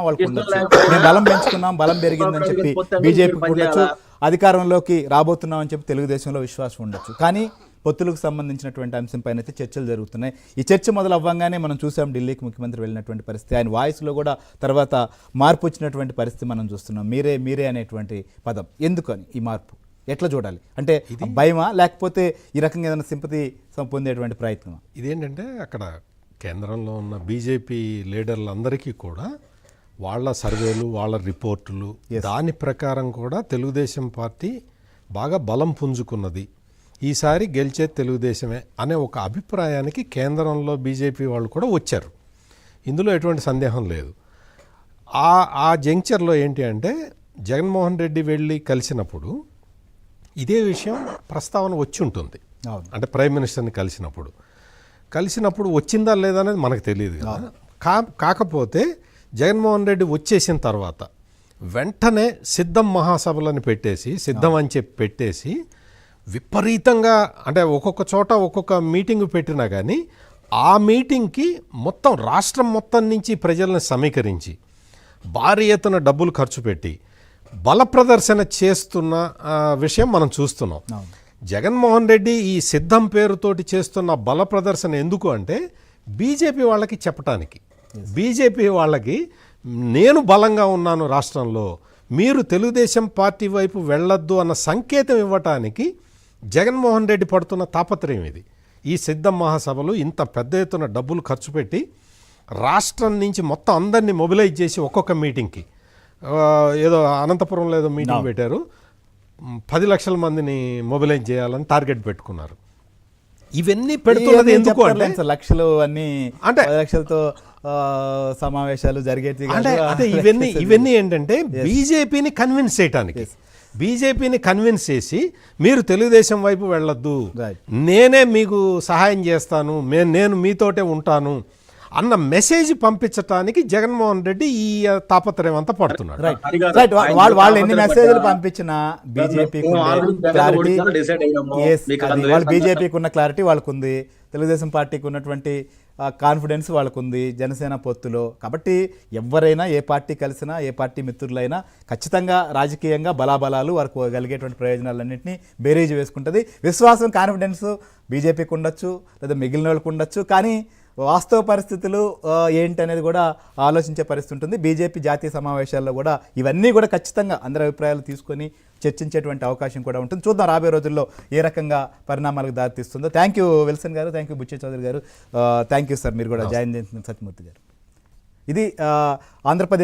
వాళ్ళకు ఉండొచ్చు. మేము బలం పెంచుకున్నాం, బలం పెరిగిందని చెప్పి బీజేపీకి ఉండొచ్చు, అధికారంలోకి రాబోతున్నాం అని చెప్పి తెలుగుదేశంలో విశ్వాసం ఉండొచ్చు. కానీ పొత్తులకు సంబంధించినటువంటి అంశంపైన అయితే చర్చలు జరుగుతున్నాయి. ఈ చర్చ మొదలు అవ్వగానే మనం చూసాం ఢిల్లీకి ముఖ్యమంత్రి వెళ్ళినటువంటి పరిస్థితి, ఆయన వాయిస్లో కూడా తర్వాత మార్పు వచ్చినటువంటి పరిస్థితి మనం చూస్తున్నాం. మీరే మీరే అనేటువంటి పదం ఎందుకని ఈ మార్పు ఎట్లా చూడాలి? అంటే భయమా, లేకపోతే ఈ రకంగా ఏదైనా సింపతి పొందేటువంటి ప్రయత్నమా? ఇదేంటంటే అక్కడ కేంద్రంలో ఉన్న బీజేపీ లీడర్లందరికీ కూడా వాళ్ళ సర్వేలు, వాళ్ళ రిపోర్టులు, దాని ప్రకారం కూడా తెలుగుదేశం పార్టీ బాగా బలం పుంజుకున్నది, ఈసారి గెలిచేది తెలుగుదేశమే అనే ఒక అభిప్రాయానికి కేంద్రంలో బీజేపీ వాళ్ళు కూడా వచ్చారు. ఇందులో ఎటువంటి సందేహం లేదు. ఆ జంక్చర్లో ఏంటి అంటే జగన్మోహన్ రెడ్డి వెళ్ళి కలిసినప్పుడు ఇదే విషయం ప్రస్తావన వచ్చి ఉంటుంది. అంటే ప్రైమ్ మినిస్టర్ని కలిసినప్పుడు వచ్చిందా లేదా అనేది మనకు తెలియదు కదా. కాకపోతే జగన్మోహన్ రెడ్డి వచ్చేసిన తర్వాత వెంటనే సిద్ధం మహాసభలను పెట్టేసి, సిద్ధం అని చెప్పి పెట్టేసి విపరీతంగా, అంటే ఒక్కొక్క చోట ఒక్కొక్క మీటింగ్ పెట్టినా కానీ ఆ మీటింగ్కి మొత్తం రాష్ట్రం మొత్తం నుంచి ప్రజలను సమీకరించి భారీ ఎత్తున డబ్బులు ఖర్చు పెట్టి బల ప్రదర్శన చేస్తున్న విషయం మనం చూస్తున్నాం. జగన్మోహన్ రెడ్డి ఈ సిద్ధం పేరుతోటి చేస్తున్న బల ప్రదర్శన ఎందుకు అంటే బీజేపీ వాళ్ళకి చెప్పటానికి, బీజేపీ వాళ్ళకి నేను బలంగా ఉన్నాను రాష్ట్రంలో, మీరు తెలుగుదేశం పార్టీ వైపు వెళ్ళొద్దు అన్న సంకేతం ఇవ్వటానికి జగన్మోహన్ రెడ్డి పడుతున్న తాపత్రయం ఇది. ఈ సిద్ధం మహాసభలు ఇంత పెద్ద ఎత్తున డబ్బులు ఖర్చు పెట్టి రాష్ట్రం నుంచి మొత్తం అందరినీ మొబిలైజ్ చేసి ఒక్కొక్క మీటింగ్కి, ఏదో అనంతపురంలో ఏదో మీటింగ్ పెట్టారు, 10 లక్షల మందిని మొబిలైజ్ చేయాలని టార్గెట్ పెట్టుకున్నారు. ఇవన్నీ పెడుతున్నది ఎందుకు అంటే లక్షలు అన్ని, అంటే లక్షలతో సమావేశాలు జరిగేది. అంటే ఇవన్నీ ఏంటంటే బీజేపీని కన్విన్స్ చేయడానికి, బీజేపీని కన్విన్స్ చేసి మీరు తెలుగుదేశం వైపు వెళ్ళొద్దు, నేనే మీకు సహాయం చేస్తాను, నేను మీతోటే ఉంటాను అన్న మెసేజ్ పంపించడానికి జగన్మోహన్ రెడ్డి ఈ తాపత్రయం అంతా పడుతున్నాడు. వాళ్ళు ఎన్ని మెసేజ్లు పంపించినా బీజేపీకి ఉన్న క్లారిటీ వాళ్ళకు ఉంది, తెలుగుదేశం పార్టీకి ఉన్నటువంటి కాన్ఫిడెన్స్ వాళ్ళకు ఉంది జనసేన పొత్తులో. కాబట్టి ఎవరైనా ఏ పార్టీ కలిసినా, ఏ పార్టీ మిత్రులైనా ఖచ్చితంగా రాజకీయంగా బలాబలాలు వారికి కలిగేటువంటి ప్రయోజనాలన్నింటినీ బేరీజు వేసుకుంటుంది. విశ్వాసం, కాన్ఫిడెన్స్ బీజేపీకి ఉండొచ్చు, లేదా మిగిలిన వాళ్ళకు ఉండొచ్చు, కానీ వాస్తవ పరిస్థితులు ఏంటనేది కూడా ఆలోచించే పరిస్థితి ఉంటుంది. బీజేపీ జాతీయ సమావేశాల్లో కూడా ఇవన్నీ కూడా ఖచ్చితంగా అందరి అభిప్రాయాలు తీసుకొని చర్చించేటువంటి అవకాశం కూడా ఉంటుంది. చూద్దాం రాబోయే రోజుల్లో ఏ రకంగా పరిణామాలకు దారితీస్తుందో. థ్యాంక్ యూ విల్సన్ గారు, థ్యాంక్ యూ బుచ్చే చౌదరి గారు, థ్యాంక్ యూ సార్, మీరు కూడా జాయిన్ చేసిన సత్యమూర్తి గారు. ఇది ఆంధ్రప్రదేశ్